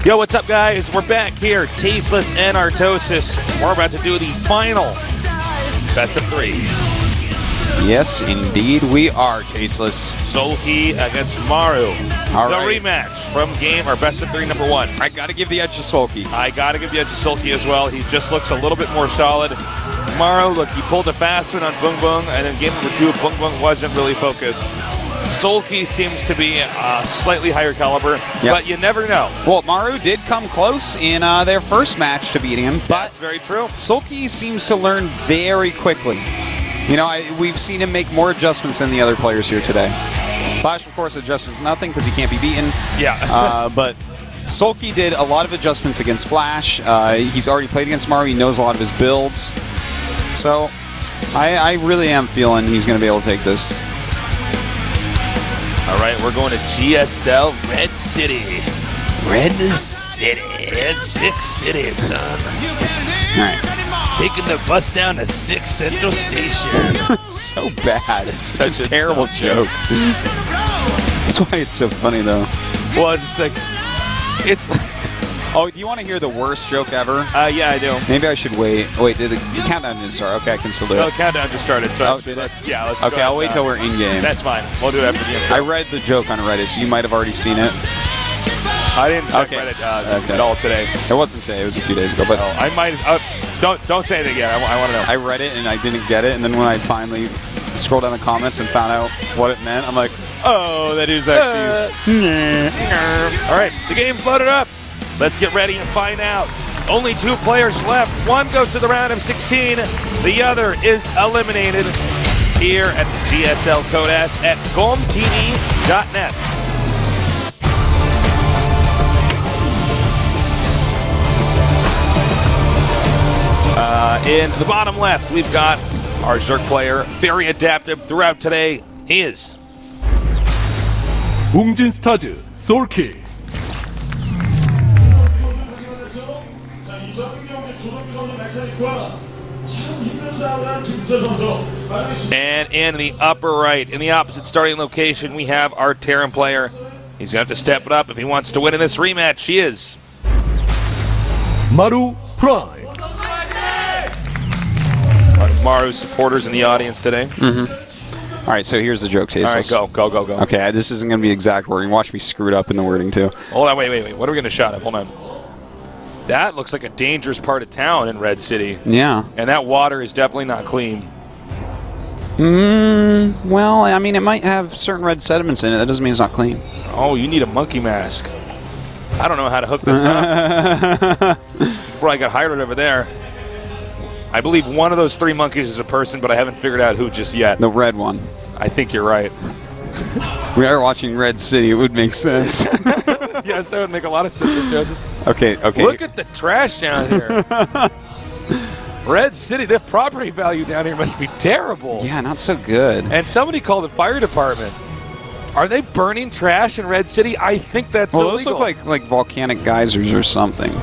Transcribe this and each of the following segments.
Yo, what's up, guys? We're back here, Tasteless and Artosis. We're about to do the final best of 3. Yes, indeed, we are, Tasteless. Soulkey against Maru. All the right. rematch from game, or best of 3, number 1. I got to give the edge to Soulkey. I got to give the edge to Soulkey as well. He just looks a little bit more solid. Maru, look, he pulled a fast one on Bung Bung, and then game number 2, Bung Bung wasn't really focused. Soulkey seems to be a slightly higher caliber, but you never know. Well, Maru did come close in their first match to beating him, but that's very true. Soulkey seems to learn very quickly. You know, we've seen him make more adjustments than the other players here today. Flash, of course, adjusts nothing because he can't be beaten. Yeah. But Soulkey did a lot of adjustments against Flash. He's already played against Maru. He knows a lot of his builds. So I really am feeling he's going to be able to take this. All right, we're going to GSL Red City. Red City. Red 6 City, son. All right. Taking the bus down to 6 Central Station. So bad. It's such a terrible dumb joke. That's why it's so funny, though. Well, it's just like, it's... Oh, do you want to hear the worst joke ever? Yeah, I do. Maybe I should wait. Wait, did the countdown didn't start? Okay, I can still do it. No, the countdown just started, so Oh, did it? let's go Okay, I'll wait ahead. till we're in-game. That's fine. We'll do it after the intro. I read the joke on Reddit, so you might have already seen it. I didn't check Okay. Reddit at all today. It wasn't today. It was a few days ago. But I might... don't say it again. I want to know. I read it, and I didn't get it. And then when I finally scrolled down the comments and found out what it meant, I'm like, oh, that is actually... All right, the game's loaded up. Let's get ready and find out. Only 2 players left. One goes to the round of 16. The other is eliminated here at the GSL Kodas at GOMTV.net. In the bottom left, we've got our Zerk player, very adaptive throughout today. He is 웅진 스타즈 Soulkey. And in the upper right, in the opposite starting location, we have our Terran player. He's going to have to step it up if he wants to win in this rematch. He is Maru Prime. Maru's supporters in the audience today. All right, so here's the joke, Tasteless. All right, go. Okay, this isn't going to be exact wording. Watch me screw it up in the wording, too. Hold on, wait. What are we going to shot at? Hold on. That looks like a dangerous part of town in Red City. Yeah. And that water is definitely not clean. Well, I mean, it might have certain red sediments in it. That doesn't mean it's not clean. Oh, you need a monkey mask. I don't know how to hook this up. Probably got hired over there. I believe one of those 3 monkeys is a person, but I haven't figured out who just yet. The red one. I think you're right. We are watching Red City. It would make sense. Yes, that would make a lot of sense, Joseph. Okay. Look at the trash down here. Red City, the property value down here must be terrible. Yeah, not so good. And somebody called the fire department. Are they burning trash in Red City? I think that's illegal. Those look like volcanic geysers or something.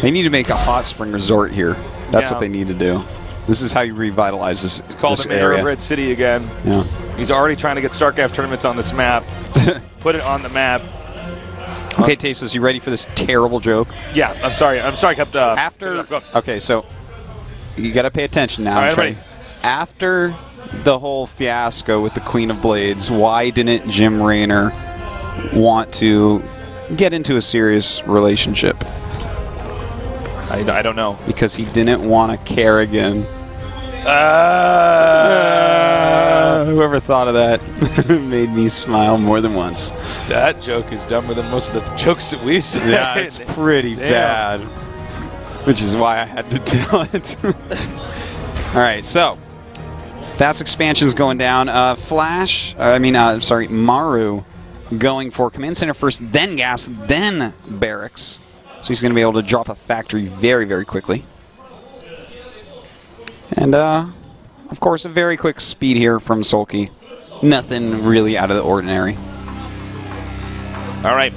They need to make a hot spring resort here. That's what they need to do. This is how you revitalize this area. It's called the mayor of Red City again. Yeah. He's already trying to get Starcraft tournaments on this map. Put it on the map. Okay, Tasteless, you ready for this terrible joke? Yeah, I'm sorry. I kept... After... Okay, so you got to pay attention now. All right, ready. After the whole fiasco with the Queen of Blades, why didn't Jim Raynor want to get into a serious relationship? I don't know. Because he didn't want a Kerrigan. Whoever thought of that made me smile more than once. That joke is dumber than most of the jokes that we say. Yeah, it's pretty bad. Which is why I had to tell it. All right, so fast expansion's going down. Maru going for command center first, then gas, then barracks. So he's going to be able to drop a factory very, very quickly. And, of course, a very quick speed here from Soulkey. Nothing really out of the ordinary. All right.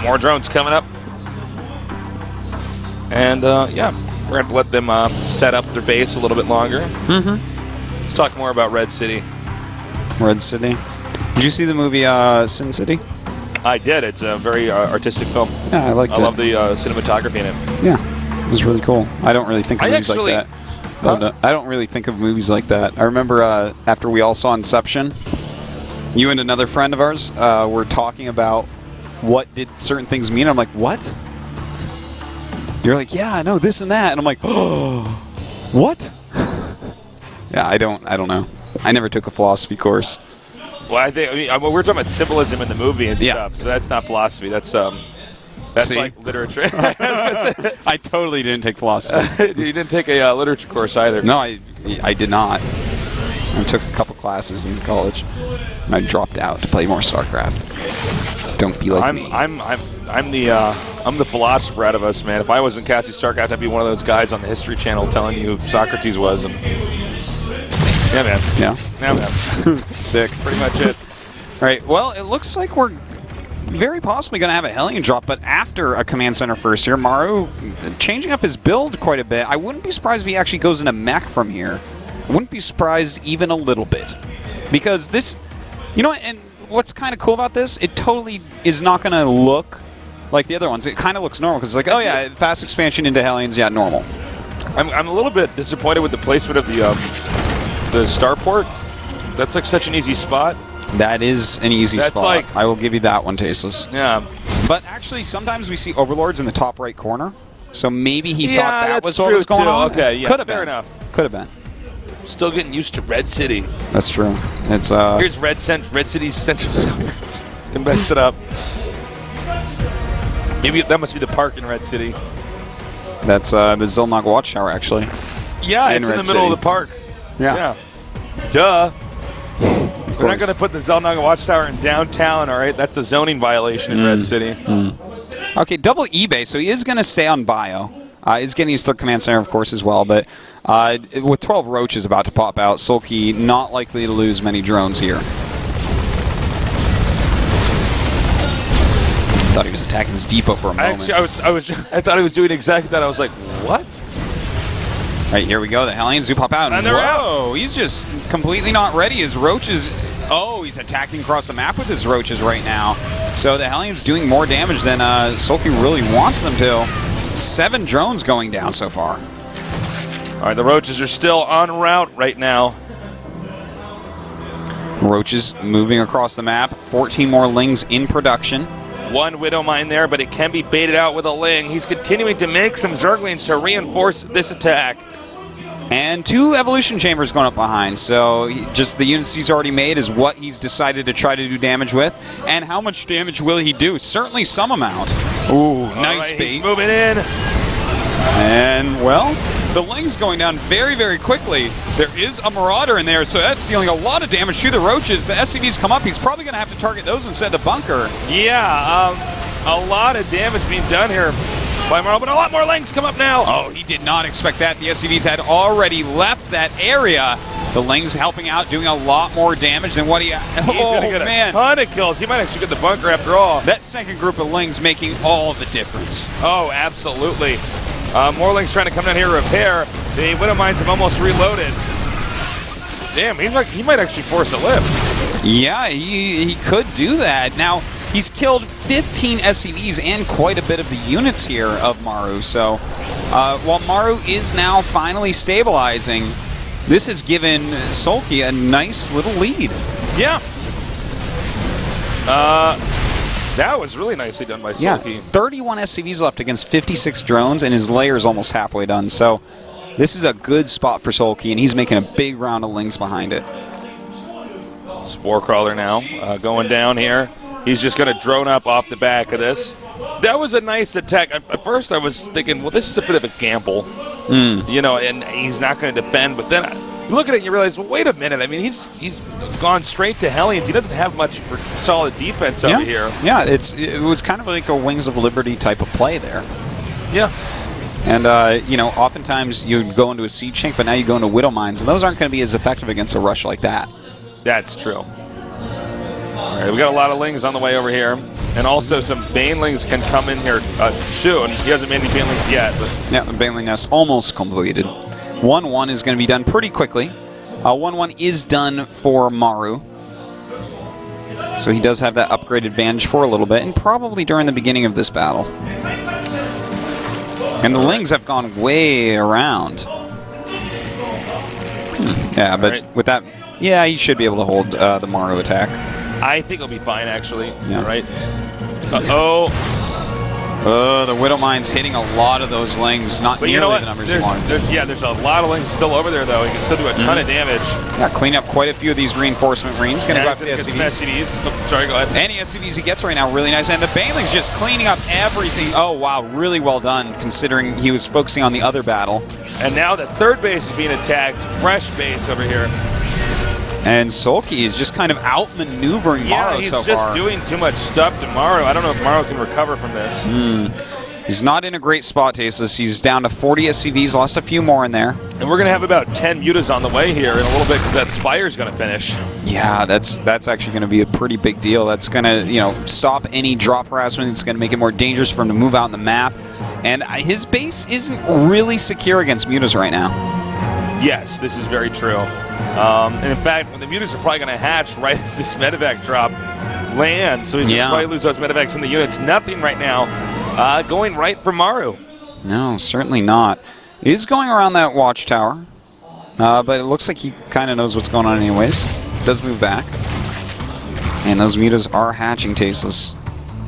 More drones coming up. And, yeah, we're going to let them set up their base a little bit longer. Let's talk more about Red City. Red City. Did you see the movie Sin City? I did. It's a very artistic film. Yeah, I liked it. I love the cinematography in it. Yeah, it was really cool. I don't really think of movies like that. I don't really think of movies like that. I remember after we all saw Inception, you and another friend of ours were talking about what did certain things mean. I'm like, what? You're like, yeah, I know this and that, and I'm like, oh, what? Yeah, I don't know. I never took a philosophy course. Well, I mean, we're talking about symbolism in the movie and stuff, so that's not philosophy. That's like literature. I totally didn't take philosophy. You didn't take a literature course either. No, I did not. I took a couple classes in college, and I dropped out to play more Starcraft. Don't be like me. I'm the philosopher out of us, man. If I wasn't casting Starcraft, I'd be one of those guys on the History Channel telling you who Socrates was. And yeah, man. Yeah, man. Sick. Pretty much it. All right. Well, it looks like we're very possibly going to have a Hellion drop, but after a command center first here, Maru changing up his build quite a bit. I wouldn't be surprised if he actually goes into mech from here. I wouldn't be surprised even a little bit, because this, you know, and what's kind of cool about this, it totally is not going to look like the other ones. It kind of looks normal because it's like, oh yeah, fast expansion into Hellions, yeah, normal. I'm a little bit disappointed with the placement of the starport. That's like such an easy spot. That is an easy spot. Like, I will give you that one, Tasteless. Yeah. But actually, sometimes we see overlords in the top right corner, so maybe he thought that was what true was going too. on. Okay, yeah, could have fair been. enough. Could have been. Still getting used to Red City. That's true. It's here's Red City's Central Square. They messed it up. Maybe that must be the park in Red City. That's the Zelnog Watchtower, actually. Yeah, it's in the middle of the park. Yeah. Duh. We're not going to put the Zelnog Watchtower in downtown, all right? That's a zoning violation in Red City. Okay, double eBay, so he is going to stay on bio. He's getting his third command center, of course, as well, but with 12 roaches about to pop out, Soulkey not likely to lose many drones here. Thought he was attacking his depot for a moment. I thought he was doing exactly that. I was like, what? Right, here we go. The Hellions do pop out. And they're out. He's just completely not ready. His roaches... Oh, he's attacking across the map with his roaches right now. So the Hellions doing more damage than Soulkey really wants them to. 7 drones going down so far. All right, the roaches are still en route right now. Roaches moving across the map. 14 more Lings in production. 1 Widow Mine there, but it can be baited out with a Ling. He's continuing to make some Zerglings to reinforce this attack. And 2 Evolution Chambers going up behind, so just the units he's already made is what he's decided to try to do damage with. And how much damage will he do? Certainly some amount. Ooh, nice bait. He's moving in. And, well, the Ling's going down very, very quickly. There is a Marauder in there, so that's dealing a lot of damage to the Roaches. The SCVs come up. He's probably going to have to target those instead of the bunker. Yeah, a lot of damage being done here by Maru, but a lot more Lings come up now. Oh, he did not expect that. The SCVs had already left that area. The Ling's helping out, doing a lot more damage than what he... He's going to get a ton of kills. He might actually get the bunker after all. That second group of Lings making all the difference. Oh, absolutely. More Lings trying to come down here to repair. The Widow Mines have almost reloaded. Damn, he might actually force a lift. Yeah, he could do that. Now, he's killed 15 SCVs and quite a bit of the units here of Maru. So, while Maru is now finally stabilizing, this has given Soulkey a nice little lead. Yeah. That was really nicely done by Soulkey. Yeah, 31 SCVs left against 56 drones, and his layer is almost halfway done. So, this is a good spot for Soulkey, and he's making a big round of Lings behind it. Spore Crawler now going down here. He's just going to drone up off the back of this. That was a nice attack. At first I was thinking, well, this is a bit of a gamble. You know, and he's not going to defend. But then you look at it and you realize, well, wait a minute. I mean, he's gone straight to Hellions. He doesn't have much for solid defense over here. Yeah, it was kind of like a Wings of Liberty type of play there. Yeah. And, you know, oftentimes you go into a siege tank, but now you go into Widow Mines, and those aren't going to be as effective against a rush like that. That's true. All right, we got a lot of Lings on the way over here. And also some Banelings can come in here soon. He hasn't made any Banelings yet. But. Yeah, the Baneling nest almost completed. 1-1 is going to be done pretty quickly. 1-1 is done for Maru. So he does have that upgrade advantage for a little bit, and probably during the beginning of this battle. And the Lings have gone way around. Yeah, but with that, yeah, he should be able to hold the Maru attack. I think he'll be fine, actually. Yeah. All right. Uh-oh. The Widow Mine's hitting a lot of those Lings, not But nearly you know what? the numbers you want. There's a lot of Lings still over there, though. He can still do a ton of damage. Yeah, clean up quite a few of these reinforcement marines. Going to go after the Get some SCVs. SCVs. Oh, sorry, go ahead. Any SCVs he gets right now, really nice. And the Baneling's just cleaning up everything. Oh, wow, really well done, considering he was focusing on the other battle. And now the third base is being attacked. Fresh base over here. And Soulkey is just kind of outmaneuvering Maru he's so just far. doing too much stuff to Maru. I don't know if Maru can recover from this. He's not in a great spot, Tasteless. He's down to 40 SCVs, lost a few more in there. And we're going to have about 10 mutas on the way here in a little bit because that Spire's going to finish. Yeah, that's actually going to be a pretty big deal. That's going to, stop any drop harassment. It's going to make it more dangerous for him to move out on the map. And his base isn't really secure against mutas right now. Yes, this is very true. And in fact, when the mutas are probably going to hatch right as this medevac drop lands, so he's going to probably lose those medevacs in the units. Nothing right now going right for Maru. No, certainly not. He is going around that watchtower, but it looks like he kind of knows what's going on anyways. Does move back. And those mutas are hatching, Tasteless.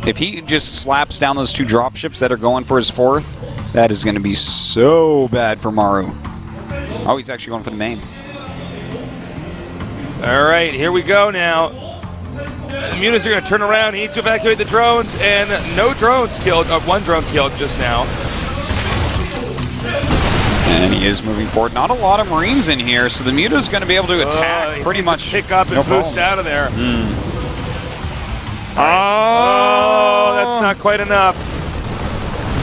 If he just slaps down those two dropships that are going for his fourth, that is going to be so bad for Maru. Oh, he's actually going for the main. All right, here we go now. The mutas are going to turn around. He needs to evacuate the drones, and no drones killed. One drone killed just now. And he is moving forward. Not a lot of Marines in here, so the Muta's going to be able to attack pretty much. Pick up and no boost problem. out of there. Oh, that's not quite enough.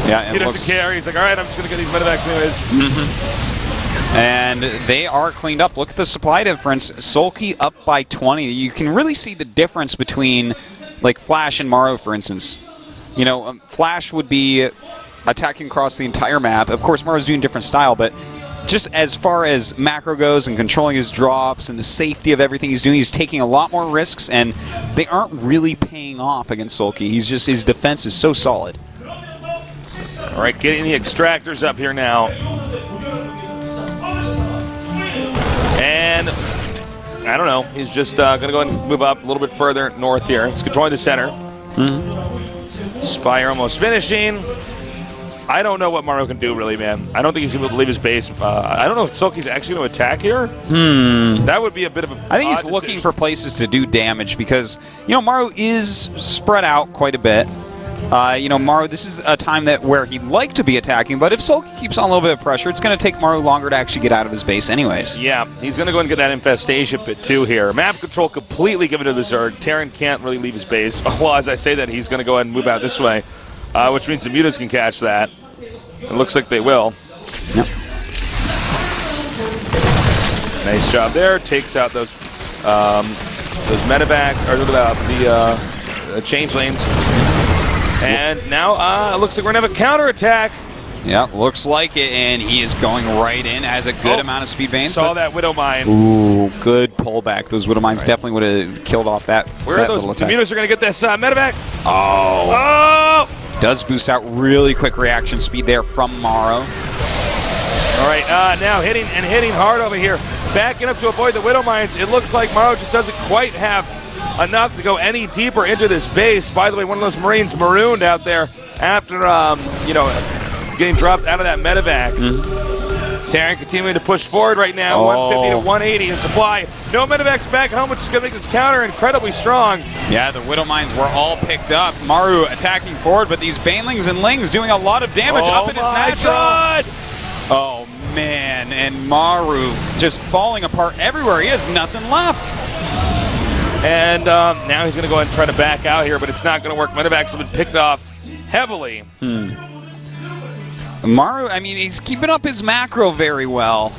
Yeah, He doesn't care. He's like, all right, I'm just going to get these medevacs anyways. And they are cleaned up. Look at the supply difference. Soulkey up by 20. You can really see the difference between, like, Flash and Maru, for instance. Flash would be attacking across the entire map. Of course, Maru's doing a different style, but just as far as macro goes and controlling his drops and the safety of everything he's doing, he's taking a lot more risks, and they aren't really paying off against Soulkey. His defense is so solid. All right, getting the extractors up here now. And I don't know. He's just going to go and move up a little bit further north here. He's controlling the center. Spire almost finishing. I don't know what Maru can do, really, man. I don't think he's going to leave his base. I don't know if Soulkey's actually going to attack here. That would be a bit of a I think he's looking for places to do damage because, Maru is spread out quite a bit. Maru, this is a time where he'd like to be attacking, but if Soulkey keeps on a little bit of pressure, it's going to take Maru longer to actually get out of his base anyways. Yeah, he's going to go and get that infestation pit too here. Map control completely given to the Zerg. Terran can't really leave his base. Well, as I say that, he's going to go ahead and move out this way, which means the mutas can catch that. It looks like they will. Yep. Nice job there. Takes out those medevac, or the change lanes. And now it looks like we're going to have a counterattack. Yeah, looks like it, and he is going right in. Has a good amount of speed veins. Saw that Widow Mine. Ooh, good pullback. Those Widow Mines definitely would have killed off that. Where are those? The mutas are going to get this medevac. Oh! Does boost out really quick reaction speed there from Maru. All right, now hitting hard over here. Backing up to avoid the Widow Mines. It looks like Maru just doesn't quite have enough to go any deeper into this base. By the way, one of those Marines marooned out there after, getting dropped out of that medevac. Terran continuing to push forward right now, 150 to 180 in supply. No medevacs back home, which is going to make this counter incredibly strong. Yeah, the Widow Mines were all picked up. Maru attacking forward, but these Banelings and Lings doing a lot of damage up in his natural. God. Oh, man, and Maru just falling apart everywhere. He has nothing left. And now he's going to go ahead and try to back out here, but it's not going to work. Medevacs have been picked off heavily. Maru, I mean, he's keeping up his macro very well,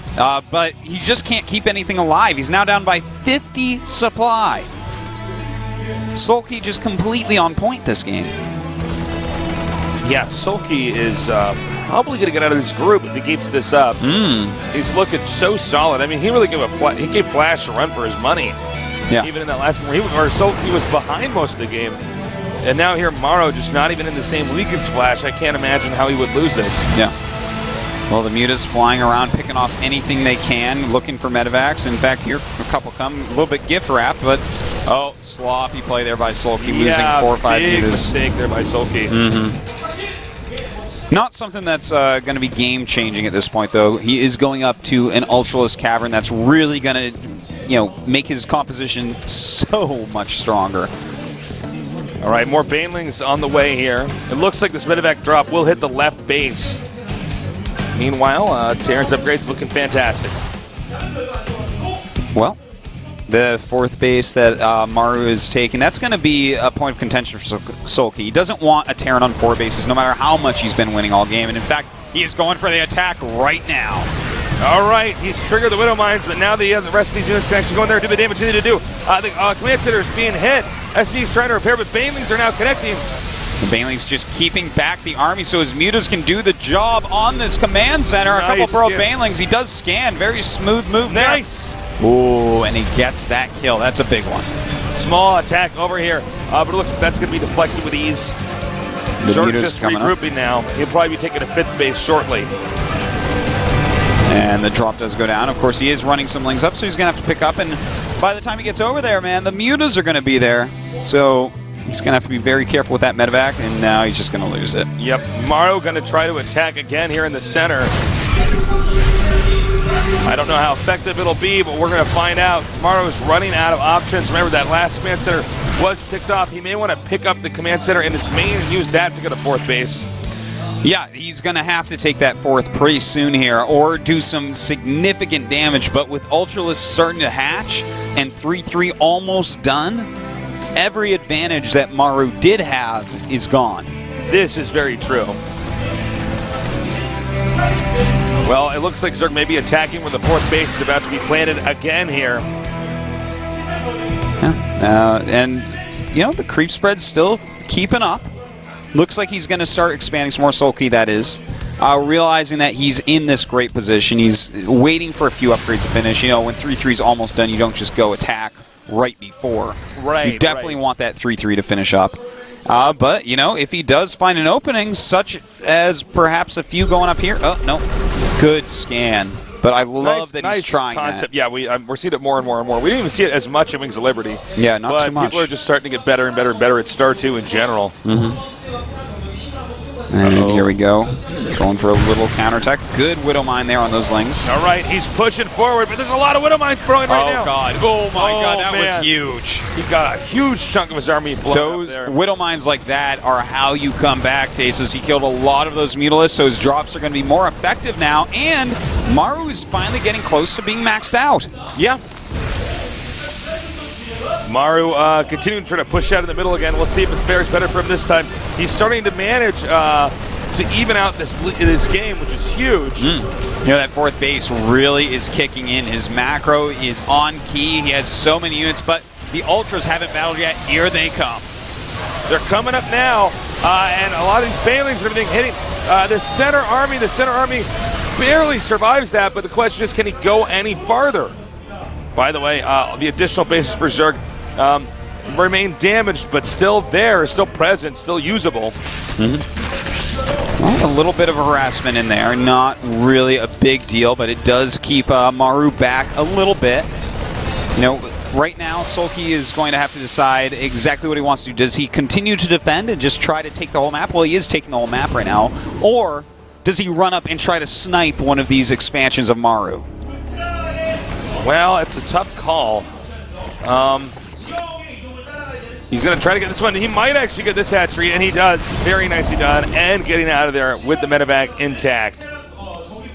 but he just can't keep anything alive. He's now down by 50 supply. Soulkey just completely on point this game. Yeah, Soulkey is probably going to get out of this group if he keeps this up. He's looking so solid. I mean, he really gave Flash a run for his money. Yeah. Even in that last game, he was behind most of the game. And now here, Maru just not even in the same league as Flash. I can't imagine how he would lose this. Yeah. Well, the Mutas flying around, picking off anything they can, looking for medevacs. In fact, here a couple come, a little bit gift wrap, but oh, sloppy play there by Soulkey, losing 4 or 5 big Mutas. mistake there by Soulkey. Not something that's going to be game-changing at this point, though. He is going up to an Ultralisk Cavern that's really going to, make his composition so much stronger. All right, more Banelings on the way here. It looks like this medevac drop will hit the left base. Meanwhile, Terran's upgrade's looking fantastic. Well, the 4th base that Maru is taking, that's going to be a point of contention for Soulkey. He doesn't want a Terran on 4 bases, no matter how much he's been winning all game. And in fact, he is going for the attack right now. All right, he's triggered the Widow Mines, but now the rest of these units can actually go in there and do the damage they need to do. The command center is being hit. SD's trying to repair, but Banelings are now connecting. The Banelings just keeping back the army so his Mutas can do the job on this command center. A couple pro Banelings. He does scan. Very smooth move there. Nice. Ooh, and he gets that kill. That's a big one. Small attack over here, but it looks like that's going to be deflected with ease. The Short Mutas just coming regrouping up. now. He'll probably be taking a 5th base shortly. And the drop does go down. Of course, he is running some Lings up, so he's going to have to pick up. And by the time he gets over there, man, the Mutas are going to be there. So he's going to have to be very careful with that medevac, and now he's just going to lose it. Yep, Maru going to try to attack again here in the center. I don't know how effective it'll be, but we're going to find out. Maru is running out of options. Remember, that last command center was picked off. He may want to pick up the command center in his main and use that to get a 4th base. Yeah, he's going to have to take that 4th pretty soon here or do some significant damage. But with Ultralisk starting to hatch and 3-3 almost done, every advantage that Maru did have is gone. This is very true. Well, it looks like Zerg may be attacking where the 4th base is about to be planted again here. Yeah. And, the creep spread's still keeping up. Looks like he's going to start expanding some more Soulkey, that is. Realizing that he's in this great position. He's waiting for a few upgrades to finish. When 3-3's almost done, you don't just go attack right before. Right. You definitely want that 3-3 to finish up. But, if he does find an opening, such as perhaps a few going up here. Oh, no. Good scan. But I love that he's trying concept. that. Yeah, we're seeing it more and more and more. We didn't even see it as much in Wings of Liberty. Yeah, not too much. But people are just starting to get better and better and better at Star 2 in general. And here we go. Going for a little counterattack. Good Widow Mine there on those Lings. All right, he's pushing forward, but there's a lot of Widow Mines throwing right now. Oh, God. Oh, my God. That man. was huge. He got a huge chunk of his army blown Those up there. Widow Mines like that are how you come back, Taces. He killed a lot of those Mutalisks, so his drops are going to be more effective now. And Maru is finally getting close to being maxed out. Yeah. Maru continuing to try to push out in the middle again. We'll see if it fares better for him this time. He's starting to manage to even out this game, which is huge. That 4th base really is kicking in. His macro is on key. He has so many units, but the Ultras haven't battled yet. Here they come. They're coming up now, and a lot of these Banelings and everything hitting. The center army barely survives that, but the question is, can he go any farther? By the way, the additional bases for Zerg remain damaged, but still there, still present, still usable. Well, a little bit of harassment in there. Not really a big deal, but it does keep Maru back a little bit. Right now, Soulkey is going to have to decide exactly what he wants to do. Does he continue to defend and just try to take the whole map? Well, he is taking the whole map right now. Or does he run up and try to snipe one of these expansions of Maru? Well, it's a tough call. He's going to try to get this one. He might actually get this hatchery, and he does. Very nicely done, and getting out of there with the medevac intact.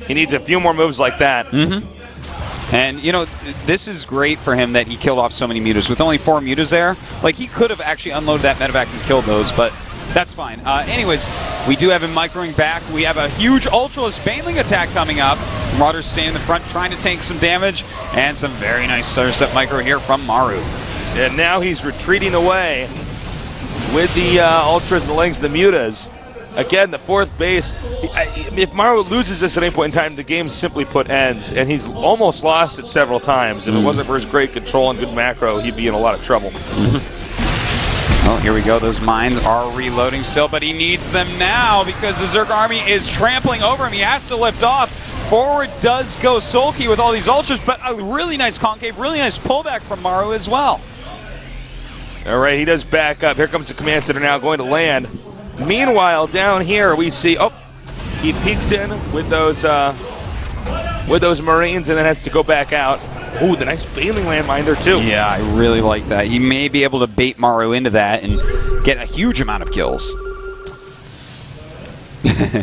He needs a few more moves like that. And, this is great for him that he killed off so many Mutas. With only 4 Mutas there, he could have actually unloaded that medevac and killed those, but that's fine. Anyways, we do have him microing back. We have a huge Ultralisk Baneling attack coming up. Marauders staying in the front, trying to take some damage, and some very nice Starstep micro here from Maru. And now he's retreating away with the Ultras, the Lings, the Mutas. Again, the fourth base. If Maru loses this at any point in time, the game simply put ends, and he's almost lost it several times. If it wasn't for his great control and good macro, he'd be in a lot of trouble. Well, here we go. Those mines are reloading still, but he needs them now because the Zerg army is trampling over him. He has to lift off. Forward does go Soulkey with all these ultras, but a really nice concave, really nice pullback from Maru as well. All right, he does back up. Here comes the command center now going to land. Meanwhile, down here we see, he peeks in with those Marines and then has to go back out. Ooh, the nice bailing landmine there too. Yeah, I really like that. You may be able to bait Maru into that and get a huge amount of kills.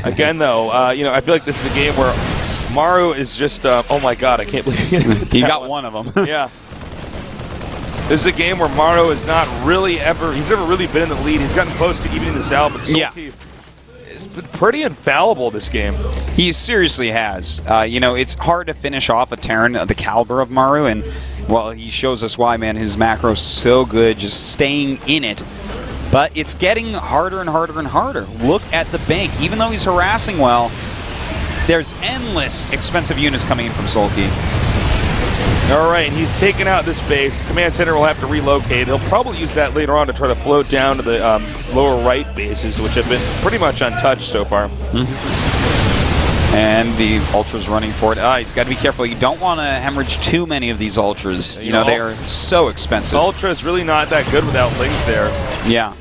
Again, though, I feel like this is a game where Maru is just, oh my god, I can't believe he got one of them. Yeah. This is a game where Maru is not really he's never really been in the lead. He's gotten close to evening this out, but Soulkey has been pretty infallible this game. He seriously has. It's hard to finish off a Terran of the caliber of Maru, and, well, he shows us why, man. His macro's so good, just staying in it. But it's getting harder and harder and harder. Look at the bank. Even though he's harassing well, there's endless expensive units coming in from Soulkey. All right, he's taken out this base. Command center will have to relocate. He'll probably use that later on to try to float down to the lower right bases, which have been pretty much untouched so far. And the Ultra's running for it. He's got to be careful. You don't want to hemorrhage too many of these Ultras. They are so expensive. Ultra is really not that good without Lings there. Yeah,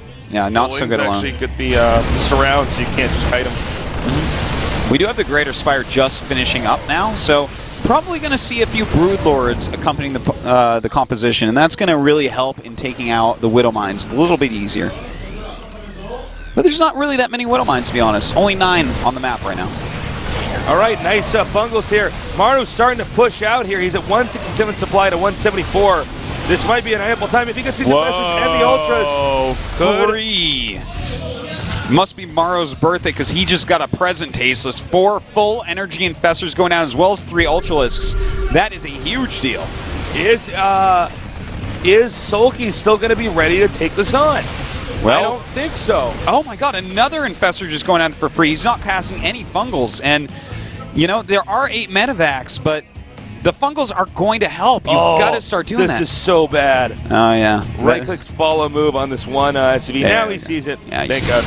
not so good alone. Actually could be surround, so you can't just kite him. We do have the Greater Spire just finishing up now, so probably going to see a few Broodlords accompanying the composition, and that's going to really help in taking out the Widow Mines a little bit easier. But there's not really that many Widow Mines, to be honest. Only 9 on the map right now. All right, nice bungles here. Maru's starting to push out here. He's at 167 supply to 174. This might be an ample time if he gets these Infestors and the Ultras. Free. Must be Maru's birthday because he just got a present, Tasteless. 4 full energy Infestors going down as well as 3 Ultralisks. That is a huge deal. Is Soulkey still going to be ready to take this on? Well, I don't think so. Oh my god, another Infestor just going out for free. He's not casting any Fungals. And, there are 8 Medivacs, but the Fungals are going to help. You've got to start doing that. This is so bad. Oh, yeah. Right-click follow move on this one SUV. Now he sees it. Yeah, thank God.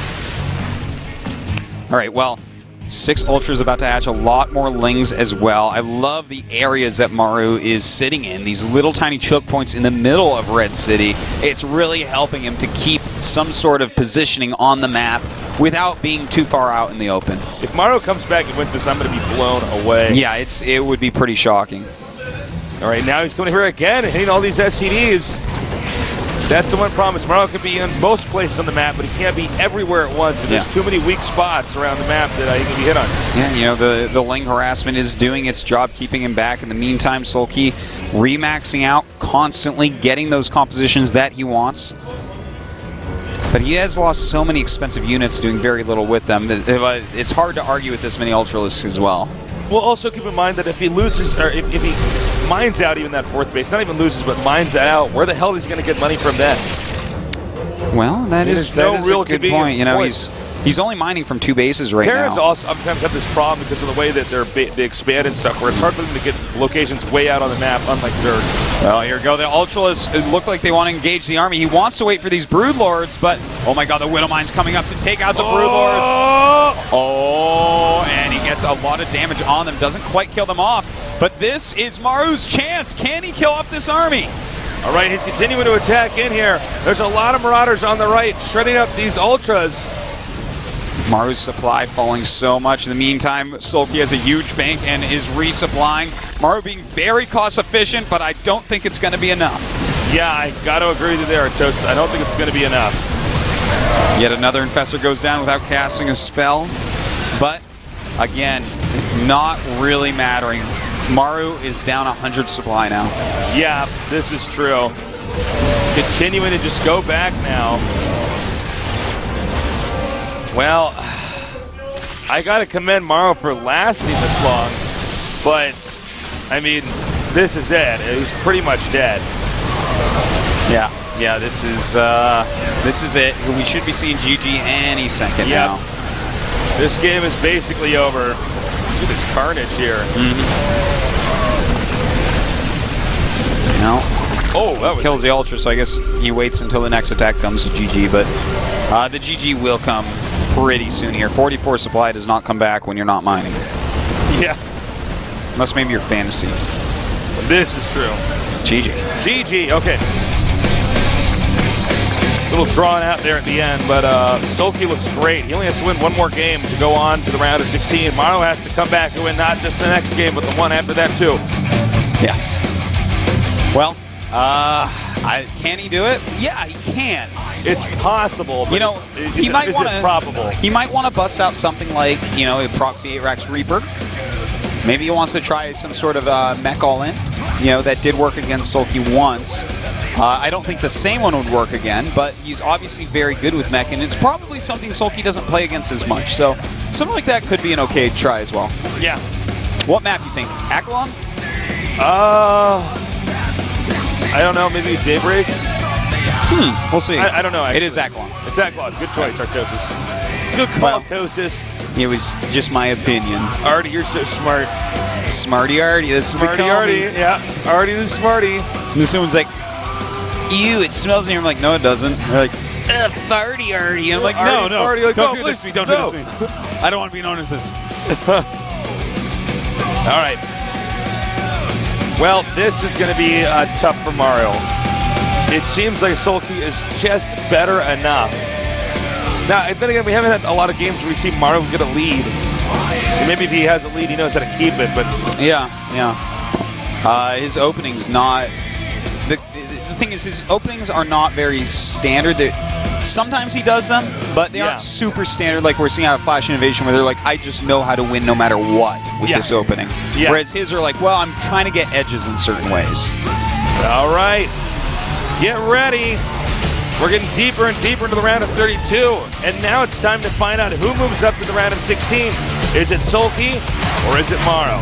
All right, well, 6 Ultras about to hatch, a lot more Lings as well. I love the areas that Maru is sitting in, these little tiny choke points in the middle of Red City. It's really helping him to keep some sort of positioning on the map without being too far out in the open. If Maru comes back and wins this, I'm going to be blown away. Yeah, it would be pretty shocking. All right, now he's coming here again and hitting all these SCDs. That's the one promise. Maru can be in most places on the map, but he can't be everywhere at once. And there's too many weak spots around the map that he can be hit on. Yeah, the Ling harassment is doing its job, keeping him back. In the meantime, Soulkey remaxing out, constantly getting those compositions that he wants. But he has lost so many expensive units, doing very little with them. It's hard to argue with this many Ultralisks as well. Well, also keep in mind that if he loses, or if he mines out even that 4th base, not even loses, but mines that out, where the hell is he going to get money from then? Well, that is real a good point. He's only mining from 2 bases right Terrans now. also sometimes have this problem because of the way that they expand and stuff, where it's hard for them to get locations way out on the map, unlike Zerg. Well, here we go. The Ultralists look like they want to engage the army. He wants to wait for these Broodlords, but oh my god, the Widow Mine's coming up to take out the Broodlords. Oh, and he gets a lot of damage on them. Doesn't quite kill them off, but this is Maru's chance. Can he kill off this army? All right, he's continuing to attack in here. There's a lot of Marauders on the right, shredding up these Ultras. Maru's supply falling so much. In the meantime, Soulkey has a huge bank and is resupplying. Maru being very cost efficient, but I don't think it's going to be enough. Yeah, I got to agree with you there, Toast. I don't think it's going to be enough. Yet another Infestor goes down without casting a spell. But, again, not really mattering. Maru is down 100 supply now. Yeah, this is true. Continuing to just go back now. Well, I got to commend Maru for lasting this long, but, I mean, this is it. He's pretty much dead. Yeah, this is it. We should be seeing GG any second now. This game is basically over. Look at this carnage here. No. Oh, that was Kills the Ultra, so I guess he waits until the next attack comes to GG, but the GG will come pretty soon here. 44 supply does not come back when you're not mining. Yeah. Unless maybe your fantasy. This is true. GG. GG, okay. A little drawn out there at the end, but Soulkey looks great. He only has to win one more game to go on to the round of 16. Maru has to come back and win not just the next game, but the one after that too. Yeah. Well, can he do it? Yeah, he can. It's possible, but You know, he might is want it probable? He might want to bust out something like, you know, a proxy 8-Rax Reaper. Maybe he wants to try some sort of mech all-in. You know, that did work against Soulkey once. I don't think the same one would work again, but he's obviously very good with mech, and it's probably something Soulkey doesn't play against as much. So something like that could be an okay try as well. Yeah. What map do you think? Akalon? I don't know. Maybe Daybreak. We'll see. I don't know. Actually. It is Akalon. It's Akalon. Good choice, Artosis. Good call, Well, Artosis. It was just my opinion. Artie, you're so smart. Smarty Artie. This is Smarty the call Artie. me. Yeah. Artie the Smarty. And then someone's like, ew, it smells in here. I'm like, no, it doesn't. They're like, farty Artie. I'm like, no, Artie, no. Artie, like, Don't no, do this to me. Don't no. do this to me. I don't want to be known as this. All right. Well, this is going to be tough for Maru. It seems like Soulkey is just better enough. Now, then again, we haven't had a lot of games where we see Maru get a lead. And maybe if he has a lead, he knows how to keep it, but... Yeah. His opening's not... The thing is, his openings are not very standard. Sometimes he does them, but they aren't super standard like we're seeing out of Flash Innovation, where they're like, I just know how to win no matter what with this opening. Yeah. Whereas his are like, well, I'm trying to get edges in certain ways. All right. Get ready. We're getting deeper and deeper into the round of 32, and now it's time to find out who moves up to the round of 16. Is it Soulkey or is it Maru?